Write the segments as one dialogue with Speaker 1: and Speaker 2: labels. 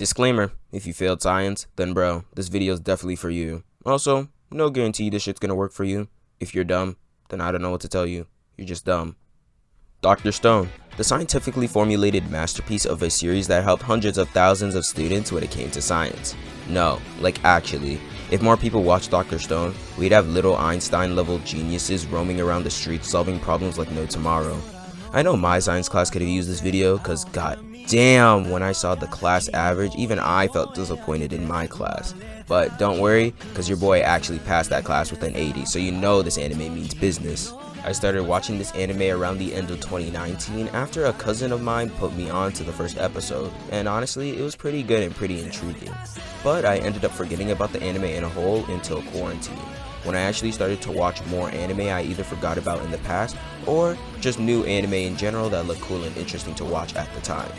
Speaker 1: Disclaimer, if you failed science, then bro, this video is definitely for you. Also, no guarantee this shit's gonna work for you. If you're dumb, then I don't know what to tell you. You're just dumb. Dr. Stone, the scientifically formulated masterpiece of a series that helped hundreds of thousands of students when it came to science. No, like actually, if more people watched Dr. Stone, we'd have little Einstein-level geniuses roaming around the streets solving problems like no tomorrow. I know my science class could have used this video cause god damn, when I saw the class average, even I felt disappointed in my class. But don't worry, cause your boy actually passed that class with an 80, so you know this anime means business. I started watching this anime around the end of 2019 after a cousin of mine put me on to the first episode, and honestly, it was pretty good and pretty intriguing. But I ended up forgetting about the anime in a whole until quarantine. When I actually started to watch more anime I either forgot about in the past, or just new anime in general that looked cool and interesting to watch at the time.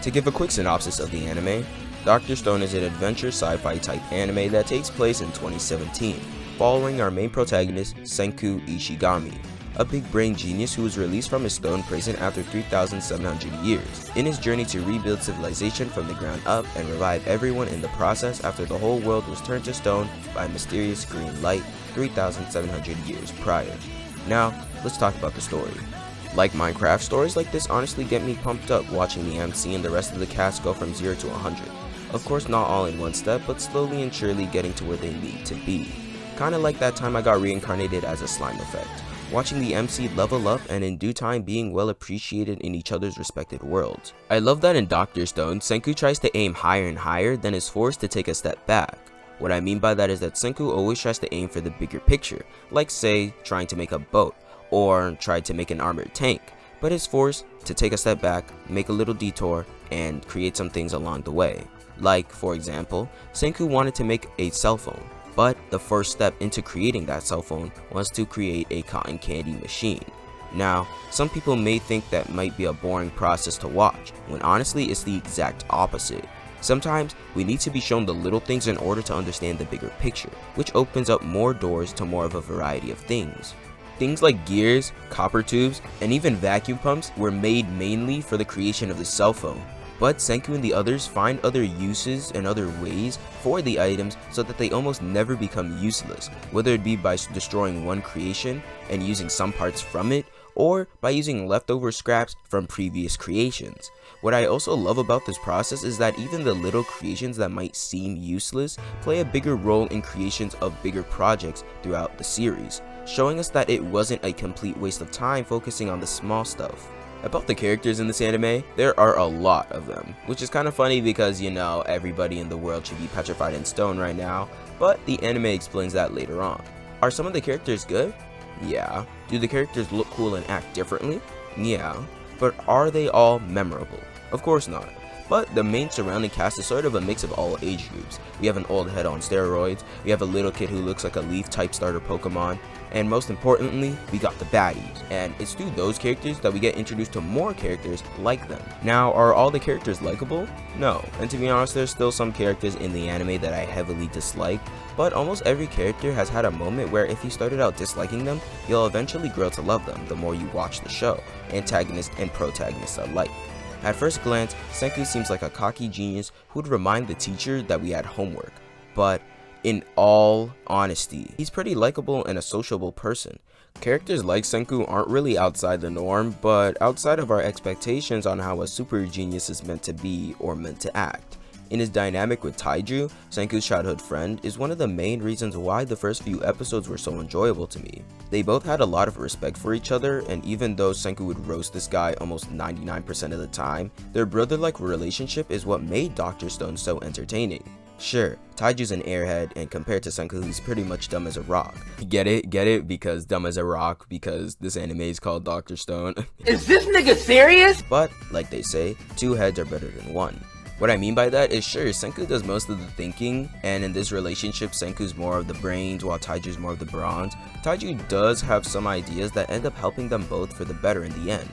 Speaker 1: To give a quick synopsis of the anime, Dr. Stone is an adventure sci-fi type anime that takes place in 2017, following our main protagonist, Senku Ishigami, a big brain genius who was released from his stone prison after 3,700 years, in his journey to rebuild civilization from the ground up and revive everyone in the process after the whole world was turned to stone by a mysterious green light 3,700 years prior. Now, let's talk about the story. Like Minecraft, stories like this honestly get me pumped up watching the MC and the rest of the cast go from 0 to 100. Of course not all in one step, but slowly and surely getting to where they need to be. Kinda like that time I got reincarnated as a slime effect, watching the MC level up and in due time being well appreciated in each other's respected worlds. I love that in Dr. Stone, Senku tries to aim higher and higher, then is forced to take a step back. What I mean by that is that Senku always tries to aim for the bigger picture, like say, trying to make a boat, or tried to make an armored tank, but is forced to take a step back, make a little detour, and create some things along the way. Like, for example, Senku wanted to make a cell phone, but the first step into creating that cell phone was to create a cotton candy machine. Now, some people may think that might be a boring process to watch, when honestly it's the exact opposite. Sometimes, we need to be shown the little things in order to understand the bigger picture, which opens up more doors to more of a variety of things. Things like gears, copper tubes, and even vacuum pumps were made mainly for the creation of the cell phone. But Senku and the others find other uses and other ways for the items so that they almost never become useless, whether it be by destroying one creation and using some parts from it, or by using leftover scraps from previous creations. What I also love about this process is that even the little creations that might seem useless play a bigger role in creations of bigger projects throughout the series, showing us that it wasn't a complete waste of time focusing on the small stuff. About the characters in this anime, there are a lot of them, which is kind of funny because, you know, everybody in the world should be petrified in stone right now, but the anime explains that later on. Are some of the characters good? Yeah. Do the characters look cool and act differently? Yeah. But are they all memorable? Of course not. But the main surrounding cast is sort of a mix of all age groups. We have an old head on steroids, we have a little kid who looks like a leaf type starter Pokemon, and most importantly, we got the baddies. And it's through those characters that we get introduced to more characters like them. Now, are all the characters likable? No. And to be honest, there's still some characters in the anime that I heavily dislike, but almost every character has had a moment where if you started out disliking them, you'll eventually grow to love them the more you watch the show, antagonists and protagonists alike. At first glance, Senku seems like a cocky genius who'd remind the teacher that we had homework, but in all honesty, he's pretty likable and a sociable person. Characters like Senku aren't really outside the norm, but outside of our expectations on how a super genius is meant to be or meant to act. In his dynamic with Taiju, Senku's childhood friend, is one of the main reasons why the first few episodes were so enjoyable to me. They both had a lot of respect for each other, and even though Senku would roast this guy almost 99% of the time, their brother-like relationship is what made Dr. Stone so entertaining. Sure, Taiju's an airhead, and compared to Senku, he's pretty much dumb as a rock. Get it? Get it? Because dumb as a rock, because this anime is called Dr. Stone.
Speaker 2: Is this nigga serious?
Speaker 1: But, like they say, two heads are better than one. What I mean by that is sure, Senku does most of the thinking, and in this relationship, Senku's more of the brains while Taiju's more of the bronze. Taiju does have some ideas that end up helping them both for the better in the end.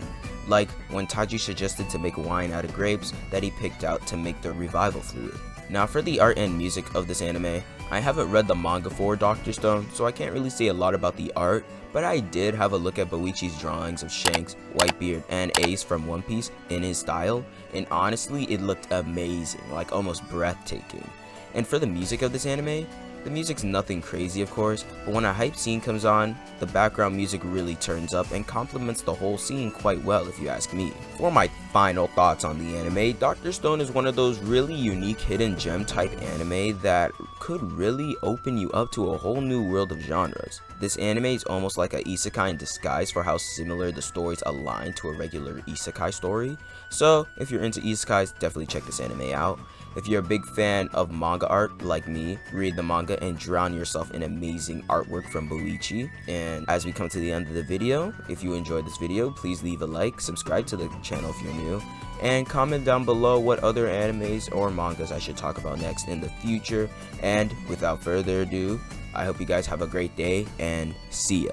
Speaker 1: Like when Taiju suggested to make wine out of grapes that he picked out to make the revival fluid. Now for the art and music of this anime, I haven't read the manga for Dr. Stone, so I can't really say a lot about the art, but I did have a look at Boichi's drawings of Shanks, Whitebeard, and Ace from One Piece in his style, and honestly it looked amazing, like almost breathtaking. And for the music of this anime, the music's nothing crazy of course, but when a hype scene comes on, the background music really turns up and complements the whole scene quite well if you ask me. For my final thoughts on the anime, Dr. Stone is one of those really unique hidden gem type anime that could really open you up to a whole new world of genres. This anime is almost like a isekai in disguise for how similar the stories align to a regular isekai story. So if you're into isekais, definitely check this anime out. If you're a big fan of manga art like me, read the manga and drown yourself in amazing artwork from Boichi. And as we come to the end of the video, if you enjoyed this video, please leave a like, subscribe to the channel if you're new, and comment down below what other animes or mangas I should talk about next in the future. And without further ado, I hope you guys have a great day and see ya.